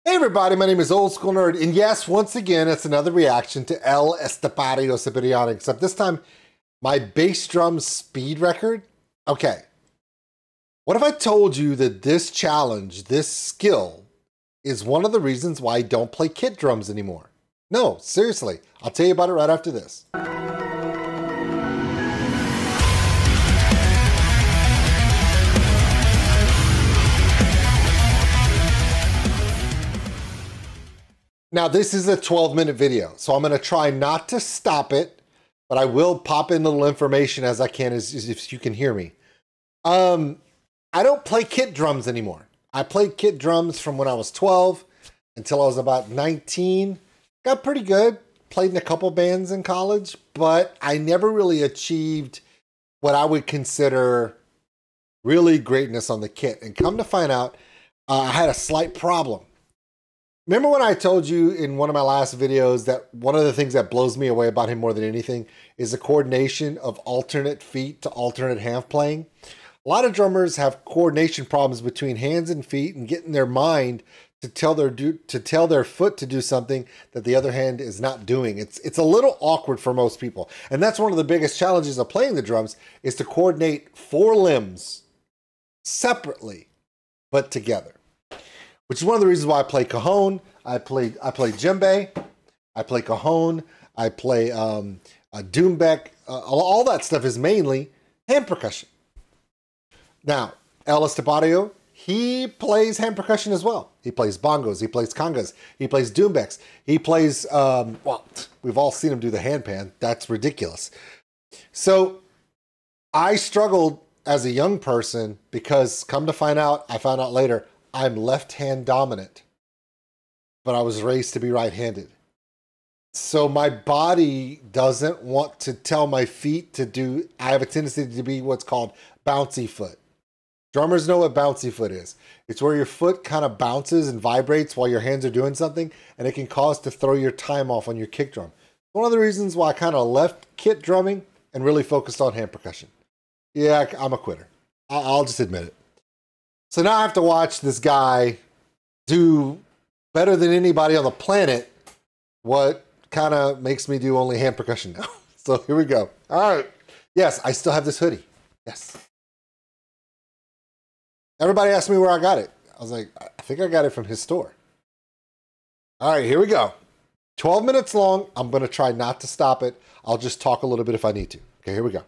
Hey everybody, my name is Old School Nerd, and yes, once again, it's another reaction to El Estepario Siberiano, except this time, my bass drum speed record. Okay, what if I told you that this challenge, this skill, is one of the reasons why I don't play kit drums anymore? No, seriously, I'll tell you about it right after this. Now, this is a 12-minute video, so I'm going to try not to stop it, but I will pop in little information as I can, as if you can hear me. I don't play kit drums anymore. I played kit drums from when I was 12 until I was about 19. Got pretty good. Played in a couple bands in college, but I never really achieved what I would consider really greatness on the kit. And come to find out, I had a slight problem. Remember when I told you in one of my last videos that one of the things that blows me away about him more than anything is the coordination of alternate feet to alternate hand playing? A lot of drummers have coordination problems between hands and feet and getting their mind to tell their foot to do something that the other hand is not doing. It's a little awkward for most people. And that's one of the biggest challenges of playing the drums, is to coordinate four limbs separately but together. Which is one of the reasons why I play cajon, I play djembe, I play cajon, I play doumbek. All that stuff is mainly hand percussion. Now, El Estepario, he plays hand percussion as well. He plays bongos, he plays congas, he plays doumbeks, he plays, well, we've all seen him do the handpan. That's ridiculous. So I struggled as a young person because, come to find out, I found out later, I'm left-hand dominant, but I was raised to be right-handed. So my body doesn't want to tell my feet to do, I have a tendency to be what's called bouncy foot. Drummers know what bouncy foot is. It's where your foot kind of bounces and vibrates while your hands are doing something, and it can cause to throw your time off on your kick drum. One of the reasons why I kind of left kit drumming and really focused on hand percussion. Yeah, I'm a quitter. I'll just admit it. So now I have to watch this guy do better than anybody on the planet what kind of makes me do only hand percussion now. So here we go. All right. Yes, I still have this hoodie. Yes. Everybody asked me where I got it. I was like, I think I got it from his store. All right, here we go. 12 minutes long. I'm going to try not to stop it. I'll just talk a little bit if I need to. Okay, here we go.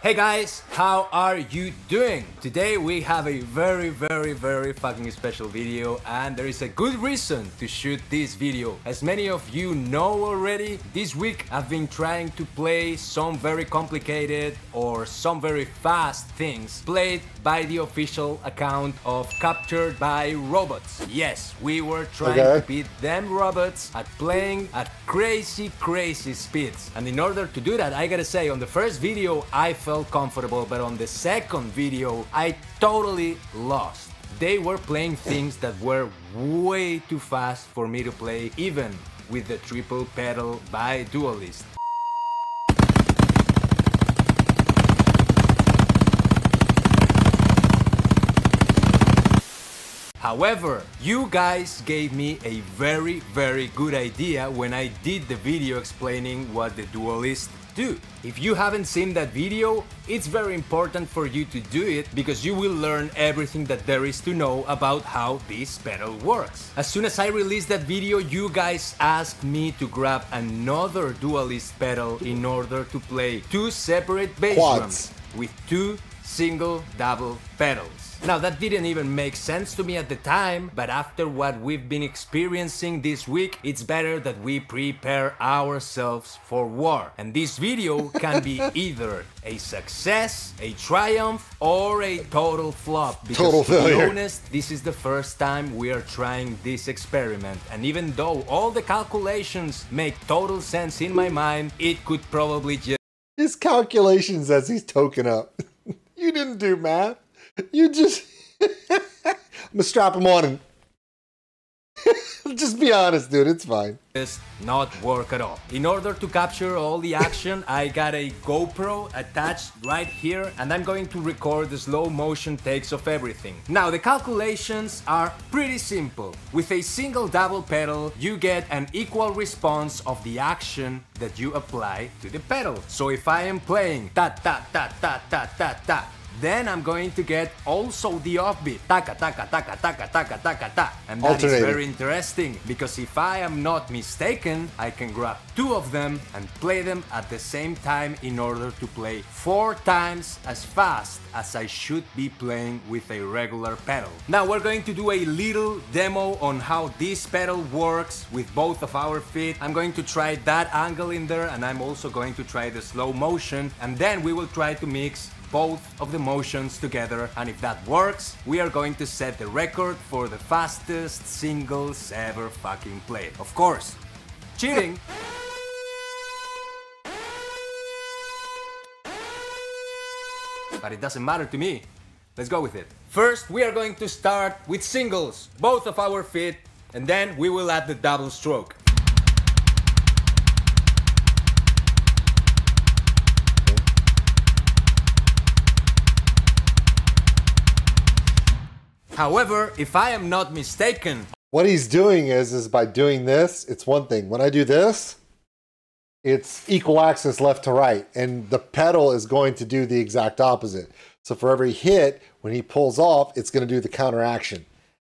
Hey guys, how are you doing? Today we have a very fucking special video, and there is a good reason to shoot this video. As many of you know already, this week I've been trying to play some very complicated or some very fast things played by the official account of Captured by Robots. Yes, we were trying to beat them robots at playing at crazy speeds. And in order to do that, I gotta say, on the first video I felt comfortable, but on the second video I totally lost. They were playing things that were way too fast for me to play, even with the triple pedal by Dualist. However, you guys gave me a very good idea when I did the video explaining what the Dualist do. If you haven't seen that video, it's very important for you to do it, because you will learn everything that there is to know about how this pedal works. As soon as I released that video, you guys asked me to grab another Dualist pedal in order to play two separate bass drums with two single double pedals. Now, that didn't even make sense to me at the time, but after what we've been experiencing this week, it's better that we prepare ourselves for war. And this video can be either a success, a triumph, or a total flop. Because to be honest, this is the first time we are trying this experiment. And even though all the calculations make total sense in my mind, it could probably just... His calculations as he's token up. You didn't do math. You just... gonna strap them on and just be honest, dude. It's fine. Does not work at all. In order to capture all the action, I got a GoPro attached right here, and I'm going to record the slow motion takes of everything. Now, the calculations are pretty simple. With a single double pedal, you get an equal response of the action that you apply to the pedal. So if I am playing ta ta ta ta ta ta ta, then I'm going to get also the offbeat, taka taka taka taka taka taka ta. And that is very interesting, because if I am not mistaken, I can grab two of them and play them at the same time in order to play 4 times as fast as I should be playing with a regular pedal. Now we're going to do a little demo on how this pedal works with both of our feet. I'm going to try that angle in there, and I'm also going to try the slow motion, and then we will try to mix both of the motions together, and if that works, we are going to set the record for the fastest singles ever fucking played. Of course, cheating. But it doesn't matter to me. Let's go with it. First, we are going to start with singles, both of our feet, and then we will add the double stroke. However, if I am not mistaken, what he's doing is by doing this, it's one thing. When I do this, it's equal axis left to right, and the pedal is going to do the exact opposite. So for every hit, when he pulls off, it's going to do the counter action.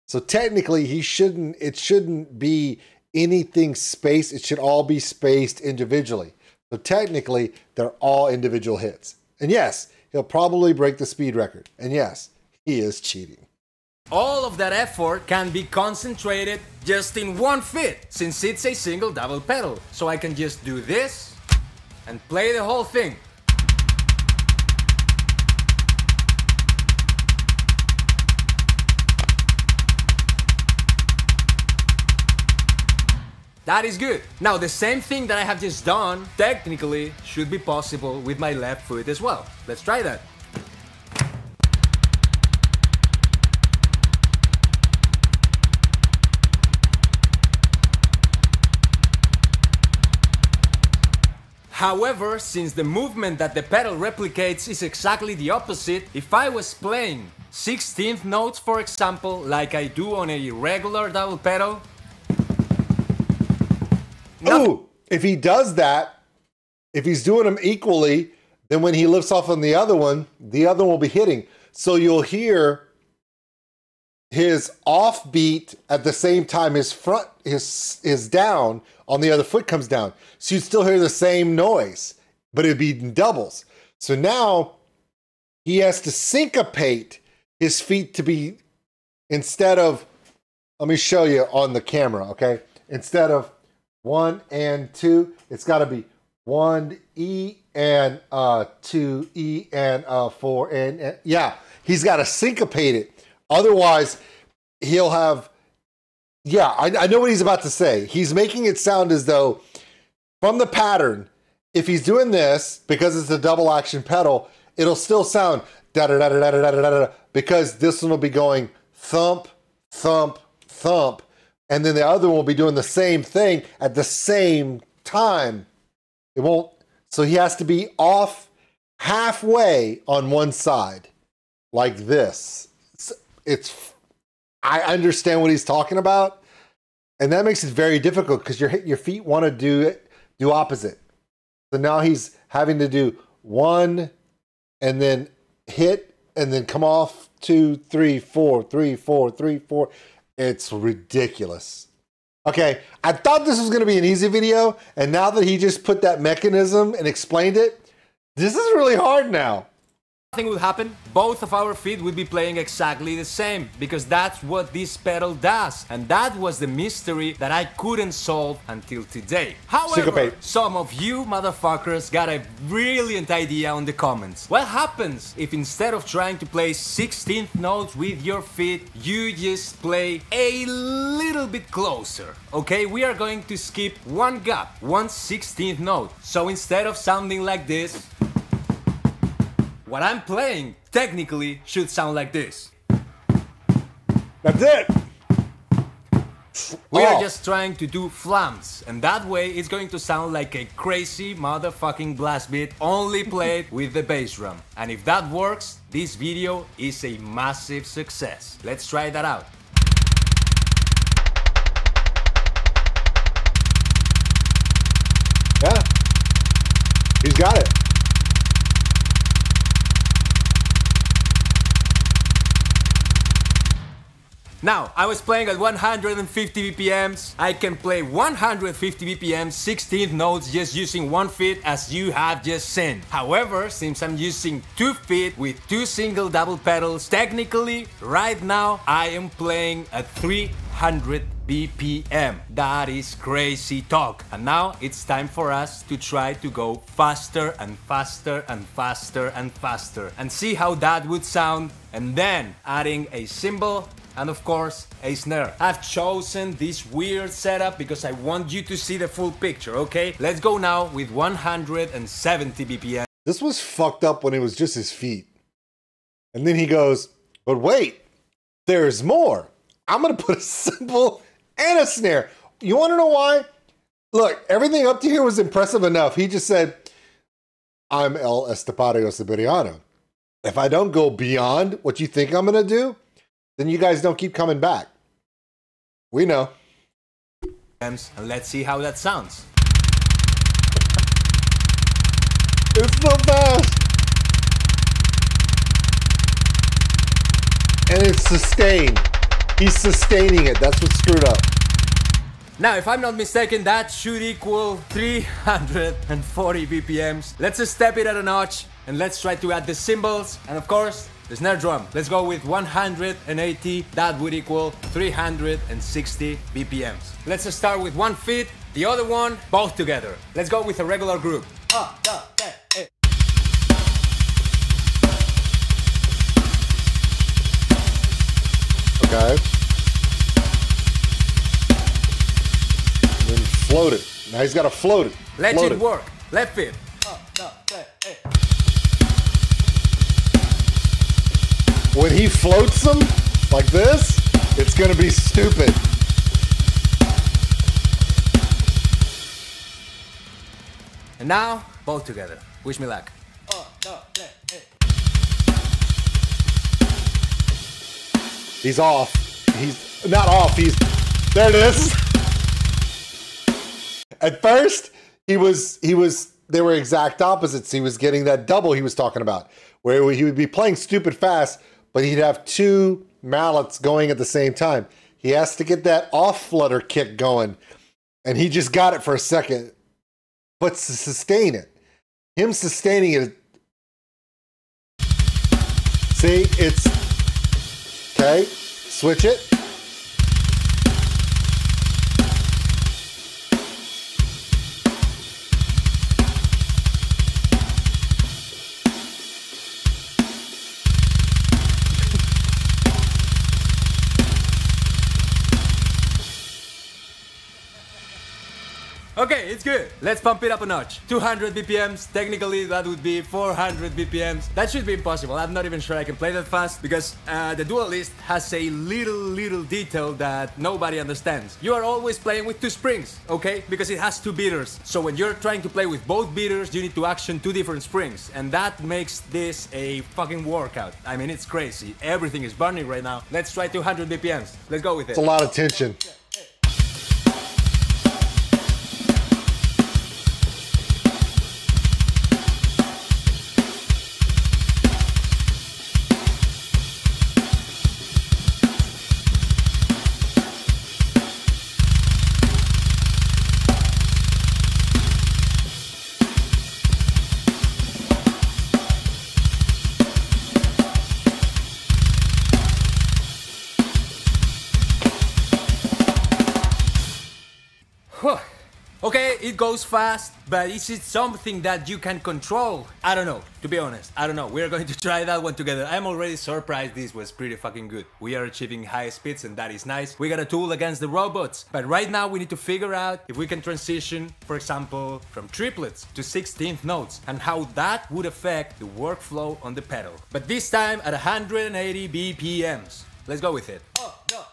So technically, it shouldn't be anything spaced. It should all be spaced individually. So technically, they're all individual hits. And yes, he'll probably break the speed record. And yes, he is cheating. All of that effort can be concentrated just in one fit, since it's a single double pedal. So I can just do this and play the whole thing. That is good. Now, the same thing that I have just done technically should be possible with my left foot as well. Let's try that. However, since the movement that the pedal replicates is exactly the opposite, if I was playing 16th notes, for example, like I do on a regular double pedal... Ooh, if he does that, if he's doing them equally, then when he lifts off on the other one will be hitting. So you'll hear his offbeat at the same time his front is down on the other foot comes down. So you'd still hear the same noise, but it'd be in doubles. So now he has to syncopate his feet to be, instead of, let me show you on the camera, okay? Instead of 1 and 2, it's got to be 1 E and 2 E and 4 and yeah, he's got to syncopate it. Otherwise, he'll have, yeah, I know what he's about to say. He's making it sound as though, from the pattern, if he's doing this, because it's a double action pedal, it'll still sound da-da-da-da-da-da-da-da, because this one will be going thump, thump, thump, and then the other one will be doing the same thing at the same time. It won't, so he has to be off halfway on one side, like this. I understand what he's talking about, and that makes it very difficult because your feet want to do opposite. So now he's having to do 1 and then hit and then come off 2, 3, 4, 3, 4, 3, 4. It's ridiculous. Okay, I thought this was going to be an easy video, and now that he just put that mechanism and explained it, this is really hard now. Nothing will happen. Both of our feet will be playing exactly the same, because that's what this pedal does, and that was the mystery that I couldn't solve until today. However, some of you motherfuckers got a brilliant idea on the comments. What happens if instead of trying to play 16th notes with your feet, you just play a little bit closer? Okay, we are going to skip one gap, one 16th note. So instead of sounding like this, what I'm playing technically should sound like this. That's it. We are just trying to do flams, and that way it's going to sound like a crazy motherfucking blast beat only played with the bass drum. And if that works, this video is a massive success. Let's try that out. Yeah, he's got it. Now, I was playing at 150 BPMs. I can play 150 BPMs, 16th notes just using one feet as you have just seen. However, since I'm using 2 feet with 2 single double pedals, technically, right now, I am playing at 300 BPM. That is crazy talk. And now it's time for us to try to go faster and faster and faster and faster and see how that would sound, and then adding a cymbal and of course a snare. I've chosen this weird setup because I want you to see the full picture, okay? Let's go now with 170 BPM. This was fucked up when it was just his feet. And then he goes, but wait, there's more. I'm gonna put a cymbal and a snare. You wanna know why? Look, everything up to here was impressive enough. He just said, I'm El Estepario Siberiano. If I don't go beyond what you think I'm gonna do, then you guys don't keep coming back. We know. And let's see how that sounds. It's so fast. And it's sustained. He's sustaining it. That's what's screwed up. Now, if I'm not mistaken, that should equal 340 BPMs. Let's just step it at a notch and let's try to add the cymbals and of course, the snare drum. Let's go with 180. That would equal 360 BPMs. Let's just start with 1 feet, the other one, both together. Let's go with a regular group. Okay. And then float it. Now he's got to float it. Let it work. Left feet. When he floats them like this, it's gonna be stupid. And now, both together. Wish me luck. He's off. He's not off. There it is. At first, they were exact opposites. He was getting that double he was talking about, where he would be playing stupid fast, but he'd have 2 mallets going at the same time. He has to get that off flutter kick going, and he just got it for a second. But to sustain it, him sustaining it, see, it's, okay, switch it. Okay, it's good. Let's pump it up a notch. 200 BPMs. Technically, that would be 400 BPMs. That should be impossible. I'm not even sure I can play that fast because the Dualist has a little detail that nobody understands. You are always playing with 2 springs, okay? Because it has 2 beaters. So when you're trying to play with both beaters, you need to action 2 different springs. And that makes this a fucking workout. I mean, it's crazy. Everything is burning right now. Let's try 200 BPMs. Let's go with it. It's a lot of tension. Okay, it goes fast, but is it something that you can control? I don't know, to be honest, I don't know. We're going to try that one together. I'm already surprised this was pretty fucking good. We are achieving high speeds and that is nice. We got a tool against the robots, but right now we need to figure out if we can transition, for example, from triplets to 16th notes and how that would affect the workflow on the pedal. But this time at 180 BPMs. Let's go with it. Oh, no.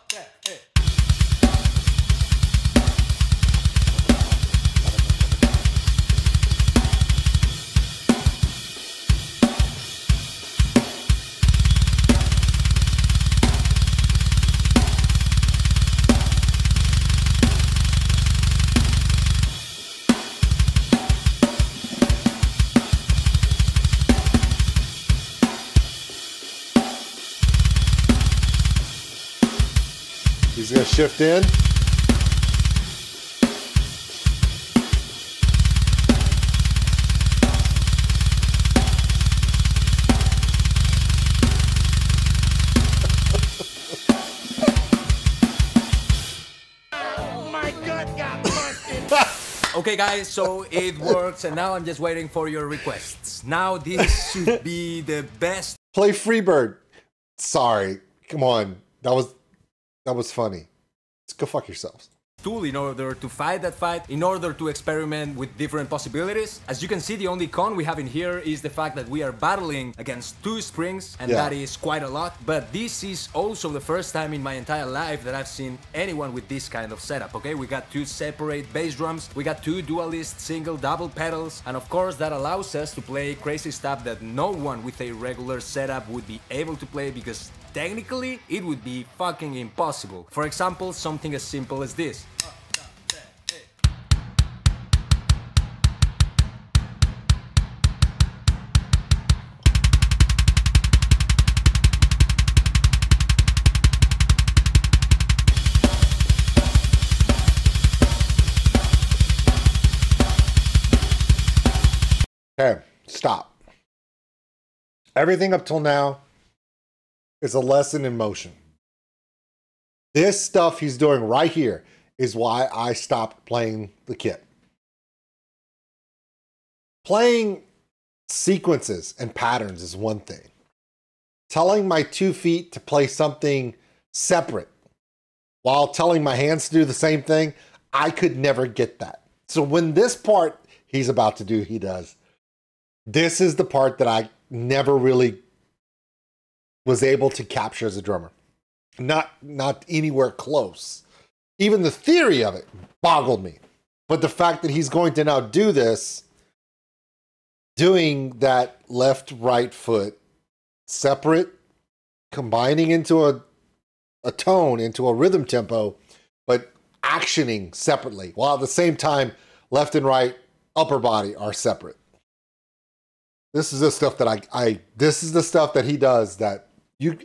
He's gonna shift in. Okay guys, so it works and now I'm just waiting for your requests. Now this should be the best. Play Freebird. Sorry, come on. That was funny. Let's go fuck yourselves. Tool in order to fight that fight, in order to experiment with different possibilities. As you can see, the only con we have in here is the fact that we are battling against 2 springs, and that is quite a lot. But this is also the first time in my entire life that I've seen anyone with this kind of setup, okay? We got 2 separate bass drums, we got 2 dualist single double pedals, and of course that allows us to play crazy stuff that no one with a regular setup would be able to play, because technically it would be fucking impossible. For example, something as simple as this. Okay, stop. Everything up till now is a lesson in motion. This stuff he's doing right here is why I stopped playing the kit. Playing sequences and patterns is one thing. Telling my 2 feet to play something separate while telling my hands to do the same thing, I could never get that. So when this part he's about to do, he does. This is the part that I never really was able to capture as a drummer. Not anywhere close. Even the theory of it boggled me. But the fact that he's going to now do this, doing that left, right foot separate, combining into a tone, into a rhythm tempo, but actioning separately, while at the same time, left and right, upper body are separate. This is the stuff that this is the stuff that he does that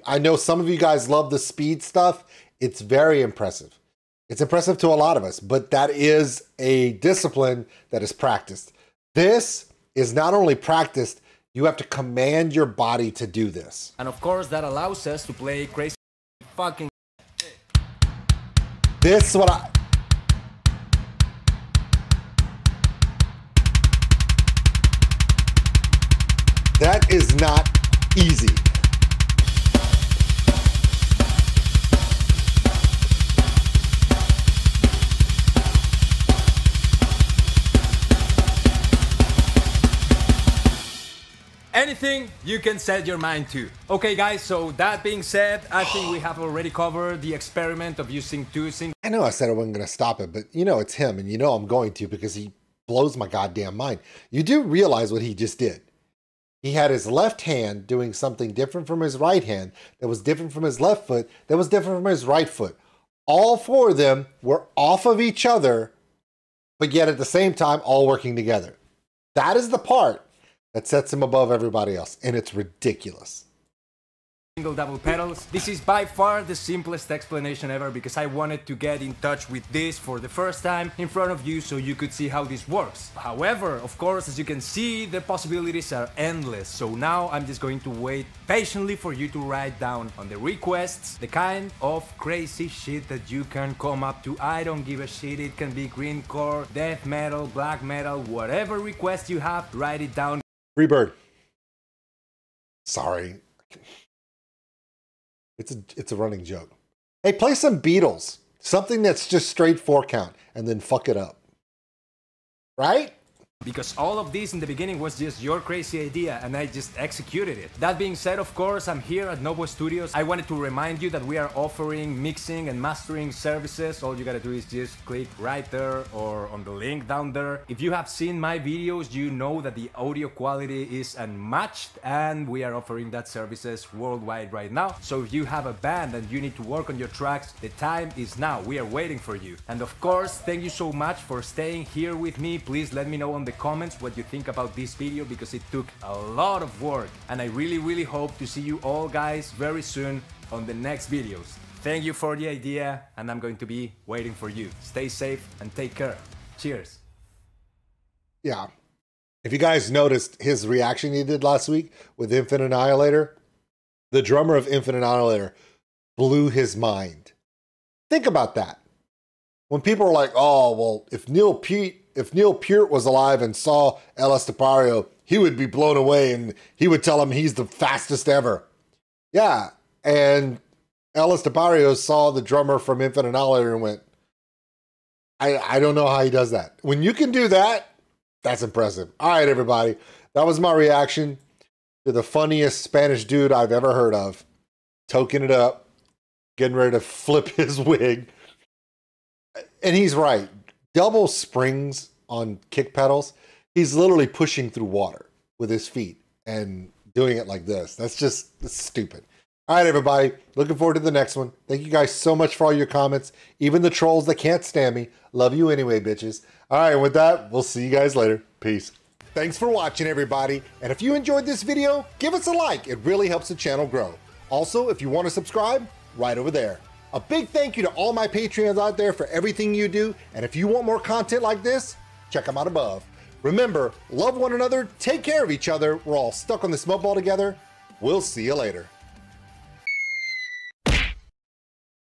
I know some of you guys love the speed stuff. It's very impressive. It's impressive to a lot of us, but that is a discipline that is practiced. This is not only practiced, you have to command your body to do this. And of course that allows us to play crazy fucking. This is what I... That is not easy. Anything you can set your mind to. Okay guys, so that being said, I think we have already covered the experiment of using 2 single. I know I said I wasn't going to stop it, but you know it's him, and you know I'm going to because he blows my goddamn mind. You do realize what he just did. He had his left hand doing something different from his right hand, that was different from his left foot, that was different from his right foot. All 4 of them were off of each other, but yet at the same time, all working together. That is the part that sets him above everybody else, and it's ridiculous. Single double pedals. This is by far the simplest explanation ever because I wanted to get in touch with this for the first time in front of you so you could see how this works. However, of course, as you can see, the possibilities are endless. So now I'm just going to wait patiently for you to write down on the requests the kind of crazy shit that you can come up to. I don't give a shit. It can be greencore, death metal, black metal, whatever request you have, write it down. Freebird. Sorry. It's a running joke. Hey, play some Beatles. Something that's just straight 4 count and then fuck it up. Right? Because all of this in the beginning was just your crazy idea and I just executed it. That being said, of course, I'm here at Novo Studios. I wanted to remind you that we are offering mixing and mastering services. All you gotta do is just click right there or on the link down there. If you have seen my videos, you know that the audio quality is unmatched and we are offering that services worldwide right now. So if you have a band and you need to work on your tracks, the time is now. We are waiting for you. And of course, thank you so much for staying here with me. Please let me know on the comments what you think about this video because it took a lot of work and I really hope to see you all guys very soon on the next videos. Thank you for the idea, and I'm going to be waiting for you. Stay safe and take care. Cheers. Yeah. If you guys noticed his reaction he did last week with Infinite Annihilator, the drummer of Infinite Annihilator blew his mind. Think about that. When people are like, oh, well, if Neil Peart was alive and saw El Estepario, he would be blown away and he would tell him he's the fastest ever. Yeah, and El Estepario saw the drummer from Infinite Annihilator and went, I don't know how he does that. When you can do that, that's impressive. All right, everybody. That was my reaction to the funniest Spanish dude I've ever heard of. Toking it up, getting ready to flip his wig. And he's right. Double springs on kick pedals. He's literally pushing through water with his feet and doing it like this. That's stupid. All right, everybody. Looking forward to the next one. Thank you guys so much for all your comments. Even the trolls that can't stand me. Love you anyway, bitches. All right, with that, we'll see you guys later. Peace. Thanks for watching, everybody. And if you enjoyed this video, give us a like. It really helps the channel grow. Also, if you want to subscribe, right over there. A big thank you to all my Patreons out there for everything you do. And if you want more content like this, check them out above. Remember, love one another, take care of each other. We're all stuck on this smoke ball together. We'll see you later.